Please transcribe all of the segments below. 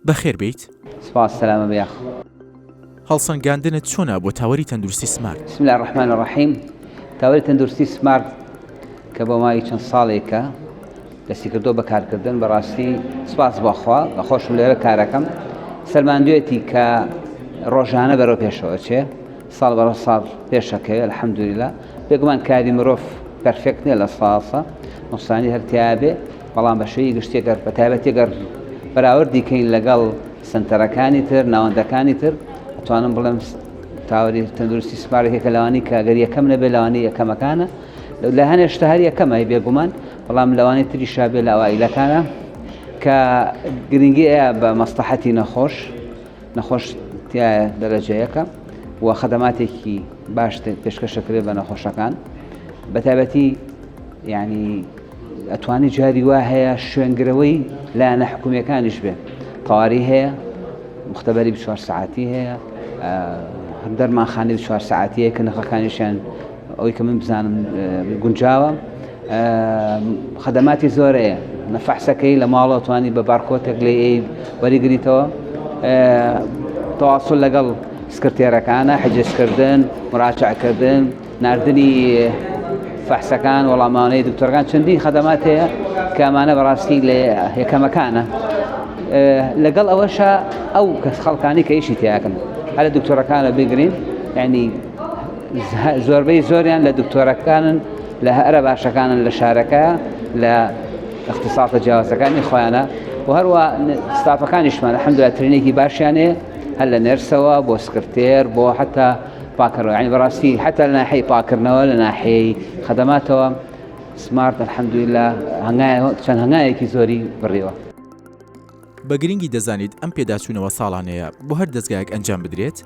بەخێر بیت سپاس سلامە بێخ. هەڵسەنگاندنت چۆنە بۆ تاوەری تەندروستی سمارت؟ بسم الله الرحمن الرحیم. تاوەری تەندروستی سمارت کە بۆ مای چەند ساڵێکە دەستی کردو بەکارکردن بەڕاستی سپاس بەخوا بەخۆشم لێرە کارەکەم سەرماندوێتی کە ڕۆژانە بەرەو پێشەوە چێ ساڵ بەڕە ساڵ پێشەکەی الحەمدولیلا بێگومان کاری مرۆڤ پەرفێکت نییە لە ساسە نوقسانی هەرتیابێ بەڵام بەشەی گشتێکەر بەتایبەتێگەر بەراوردیکەین لەگەڵ سنتەرەکانی تر ناوەندەکانی تر ئەتوانم بڵێم تاوەری تەندروستی سمارتێکە لەوانی کە گەر یەکەم نەبێ لەوانی یەکەمەکانە لە هەنێشتا هەر یەکەمە بێگومان بەڵام لەوانی تریشا بێ لە ئەوائیلەکانە کە گرنگی ئەیە بە مەسلحەتی نەخۆش تایە دەرەجەیەکە و خەدەماتێکی باش پێشکەشەکرێت بە نەخۆشەکان بەتایبەتی یعنی ئەتوانی جاری وا هەیە شوێنگرەوەی لایەنە حکوومیەکانیش بێ تەواوی هەیە مختبەری 24 ساعتی هەیە دەرمانخانەی 24 ساعتیە کە نرخەکانیشیان ئەوەی کە من بزانم گونجاوە خەدەماتی زۆرەیە نەفەحسەکەی لە ماڵەوە توانی بە بارکۆتێک لێ وەریگریتەوە تەواصل لەگەڵ سکرتێرەکانە حجزکردن مراجعەکردن ناردنی فەحسەکان وەڵامانەی دکتۆرەکان چەندین خەدەمات هەیە کە ئەمانە بەڕاستی لە یەکەمەکانە لەگەڵ ئەوەشە ئەو کەس خەڵکانی کە ئیشی تیاکەن هەر لە دکتۆرەکانە بگرین یعنی زۆربەی زۆریان لە دکتۆرەکانن لە هەرە باشەکانن لە شارەکە لە اختصاصە جیاوازەکانی خۆیانە و هەروە ستافەکانیشمان الحەمدولیلا ترینێکی باشیان هەیە هەر لە نێرسەوە بۆ سکرتێر بۆ حتا پاکردنەوە یعنی بەڕاستی حتا لە ناحیەی پاکردنەوە لە ناحیەی خەدەماتەوە سمارت الحەمدولیلا چەند هەنگایەکی زۆری بڕیوە. بە گرنگی دەزانیت ئەم پێداچوونەوە ساڵانەیە بۆ هەر دەستگایەک ئەنجام بدرێت؟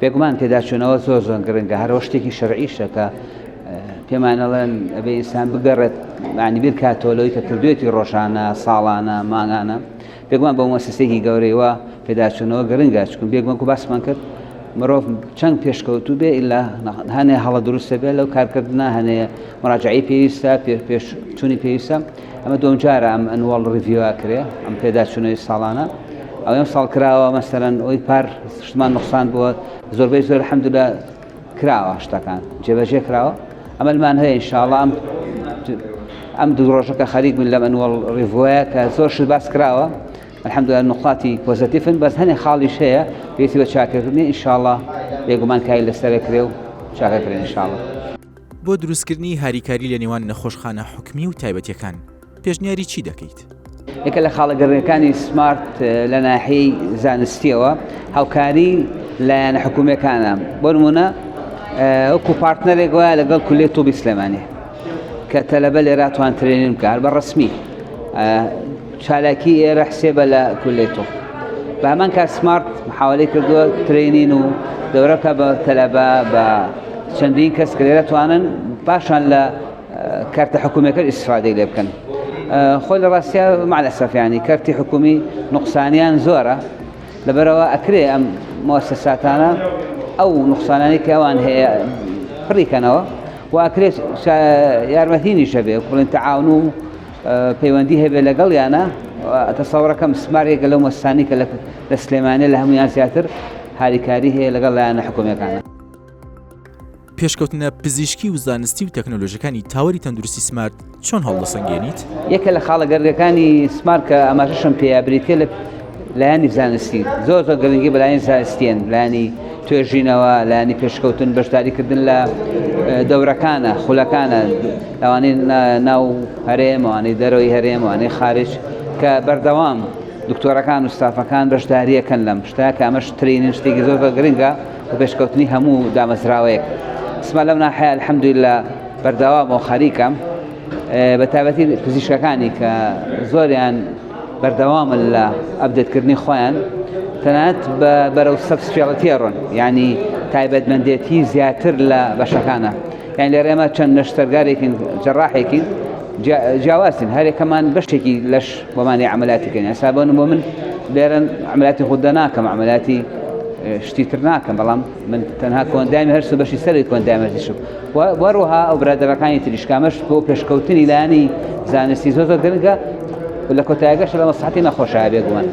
بێگومان پێداچوونەوە زۆر گرنگە هەرەوە شتێکی شەرعیشە کە پێمانەڵێن ئەبێ ئینسان بگەڕێت معنی بیر کاتۆلەوەی کە کردوێتی ڕۆژانە ساڵانە مانگانە بێگومان بە مؤسسەیەکی گەورەیەوە پێداچوونەوە گرنگە چکن بێگومان و باسمان کرد مرۆڤ چەند پێشکەوتوو بێ ئیلا هەنێ هەڵە دروستە بێت لەو کارکردنا هەنێ مراجعەی پێویستە پێشچوونی پێویستە ئەمە دوم جارە ئەم ئەنوەڵ ڕیڤیوە کرێ ئەم پێداچوونەوەی ساڵانە ئەو ئەم ساڵ کراوە مەسەرەن ئەوی پار شتمان نوقسان بووە زۆربەی زۆر الحەمدولیلا کراوە شتەکان جێبەجێ کراوە ئەمەلمان هەیە ئینشاءڵڵا ئەم دوو ڕۆژەکە خەریک بن لەم ئەنوەڵ ڕیڤیوەیە کە زۆر شت باس کراوە الحەمدولیلا نقاتی پۆزیتیفن بەس هەنێ خاڵیش هەیە پێویستی بە چاکردنی ئینشاءڵڵا بێگومان کای لەسەرە کرێ و چاکەکرێن ئینشاءڵڵا. بۆ دروستکردنی هاریکاری لە نێوان نەخۆشخانە حکومی و تایبەتیەکان پێشنیاری چی دەکەیت؟ یەکە لە خاڵەگەڕیەکانی سمارت لە ناحیەی زانستیەوە هاوکاری لایەنە حکوومیەکانە بۆ نمونە وەکو پارتنەرێک وایە لەگەڵ کولێ تۆبی سلێمانی کە تەلەبە لێرە توان ترێنین بکار بە ڕسمی چالاکی ئێرە حسێبە لە کولێ تۆ بە هەمان کات سمارت محاولەی کردووە ترێنین و دەورەکە بە تەلەبە بە چەندین کەس کە لێرە توانن پاشان لە کارتە حکوومیەکە ئیسفادەی لێ بکەن. خۆی لە ڕاستیە مەعلەسەف یعنی کارتی حکومی نوقسانیان زۆرە لەبەرەوە ئەکرێ ئەم مؤسساتانە ئەو نوقسانانی کە ئەوان هەیە پڕیکەنەوە و ئەکرێت یارمەتینیشە بێ بڵێن تەعاون و پەیوەندی هەبێ لەگەڵیانە تەسەوڕەکەم سمارێکە لەو مؤسسانی کە لە سلێمانێ لە هەمویان زیاتر هاریکاری هەیە لەگەڵ لایەنە حکوومیەکانە. پێشکەوتنە پزیشکی و زانستی و تەکنۆلۆژیەکانی تاوەری تەندروستی سمارت چۆن هەڵدەسەنگێنیت؟ یەکە لە خاڵەگەڕیەکانی سمارت کە ئەماژەشم پێیابریتێ لە لایەنی زانستی زۆر گرنگی بەلایەنی زانستیان لایەنی توێژینەوە لایەنی پێشکەوتن بەشداریکردن لە دەورەکانە خولەکانە لەوانەی ناو هەرێم ئەوانەی دەرەوەی هەرێم ئەوانەی خارج کە بەردەوام دکتۆرەکان و ستافەکان بەشداریەکەن لەم شتە کە ئەمەش ترینین شتێکی زۆر گرنگە و پێشکەوتنی هەموو دامەزراوەیەک سما لەم ناحەیە الحەمدولیلا بەردەوام و خەریکە بە تایبەتی پزیشکەکانی کە زۆریان بەردەوامن لە ئەپدێتکردنی خۆیان تەنانەت بەرەو سەبسپێڵەتیە ڕۆن یعنی تایبەتمەندێتی زیاتر لە بەشەکانە یعنی لێرە ئێمە چەند نەشتەرگارێکین جەڕاحێکین جیاوازین هەرێکەمان بەشێکی لەش بۆمانی عەمەلیاتیکەین ئێستا بۆ من لێرە عەمەلیاتی خوددا ناکەم عەمەلیاتی شتی تر ناکەم بەڵام من تەنها کۆندامی هەرسو بەشی سەری کۆندامەتیشم وەروەها ئەو برادەرەکانی تریشکامەش بۆ پێشکەوتنی لایەنی زانستی زۆر گرنگە ولا كۆتاییەکەش لە مەسلحەتی نەخۆشایە بێگومان.